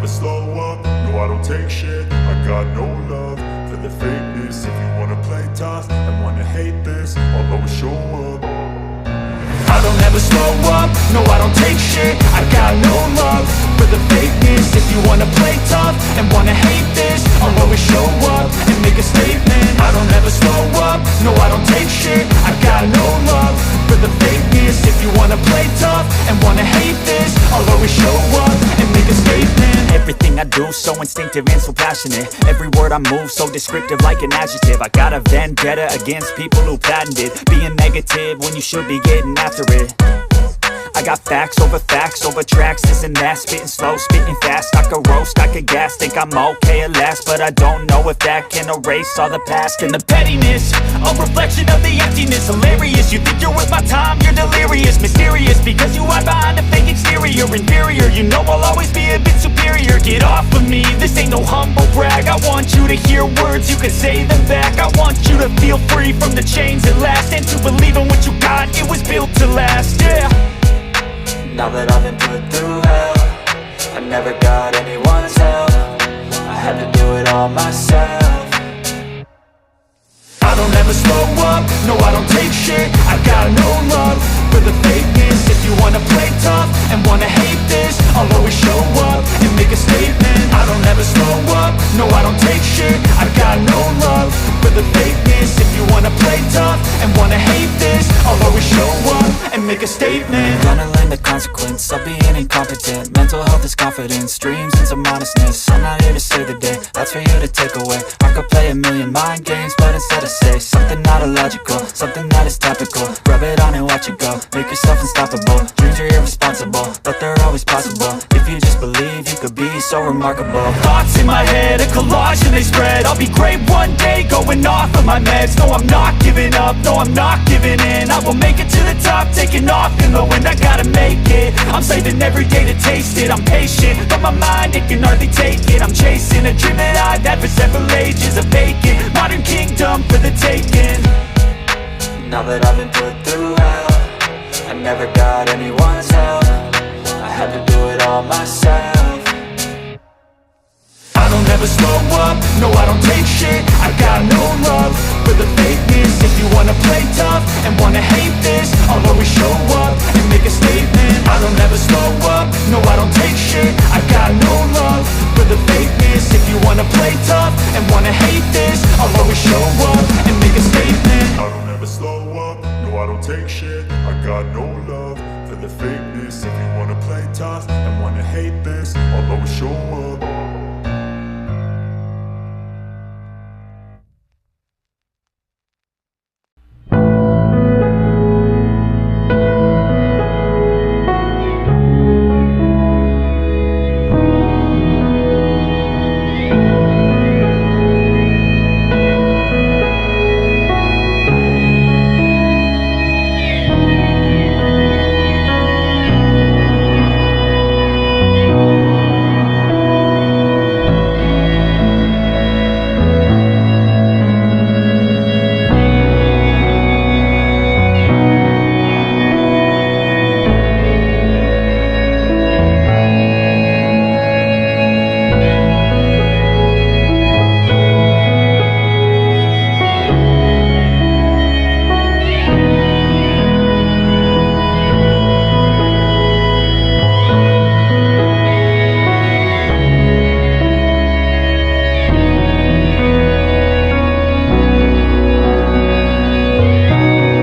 never slow up, no I don't take shit. I got no love for the fakeness. If you wanna play tough and wanna hate this, I'll always show up. I don't ever slow up, no I don't take shit. I got no love for the fakeness. If you wanna play tough and wanna hate this, I'll always show up and make a statement. I don't ever slow up, no I don't take shit. I got no love for the fakeness. If you wanna play tough and wanna hate this, I'll always show up and make a statement. Everything I do so instinctive and so passionate. Every word I move so descriptive like an adjective. I got a vendetta against people who patented being negative when you should be getting after it. I got facts over tracks, this and that. Spitting slow, spitting fast. I could roast, I could gas. Think I'm okay at last, but I don't know if that can erase all the past. And the pettiness, a reflection of the emptiness. Hilarious, you think you're worth my time, you're delirious. Mysterious, because you hide behind a fake exterior. Inferior, you know I'll always be a bit superior. Get off of me, this ain't no humble brag. I want you to hear words, you can say them back. I want you to feel free from the chains at last, and to believe in what you got, it was built to last, yeah. Now that I've been put through hell, I never got anyone's help. I had to do it all myself. I don't ever slow up, no I don't take shit. I got no love for the fakeness. If you wanna play tough and wanna hate this, I'll always show up and make a statement. I don't ever slow up, no I don't take shit. I got no love for the fakeness. If you wanna play tough and wanna hate this, I'll always show up and make a statement. Gonna learn the consequence of being incompetent. Mental health is confidence, dreams and some honestness. I'm not here to save the day, that's for you to take away. I could play a million mind games, but instead I say something not illogical, something that is topical. Rub it on and watch it go, make yourself unstoppable. Dreams are irresponsible, but they're always possible. If you just believe, you could be so remarkable. Thoughts in my head, a collage and they spread. I'll be great one day, going off of my meds. No, I'm not giving up, no, I'm not giving in. I will make it to the top, taking off in the wind. I gotta make it, I'm saving every day to taste it. I'm patient, but my mind, it can hardly take it. I'm chasing a dream that I've had for several ages. A vacant, modern kingdom for the taking. Now that I've been put through hell, I never got anyone's help. I had to do it all myself. I don't ever slow up, no I don't take shit. I got no love for the fakeness. If you wanna play tough and wanna hate this, I'll always show up and make a statement. I don't ever slow up, no I don't take shit. I got no love for the fakeness. If you wanna play tough and wanna hate this, I'll always show up and make a statement. I don't ever slow up, no I don't take shit. I got no love for the fakeness. If you wanna play tough and wanna hate this, I'll always show up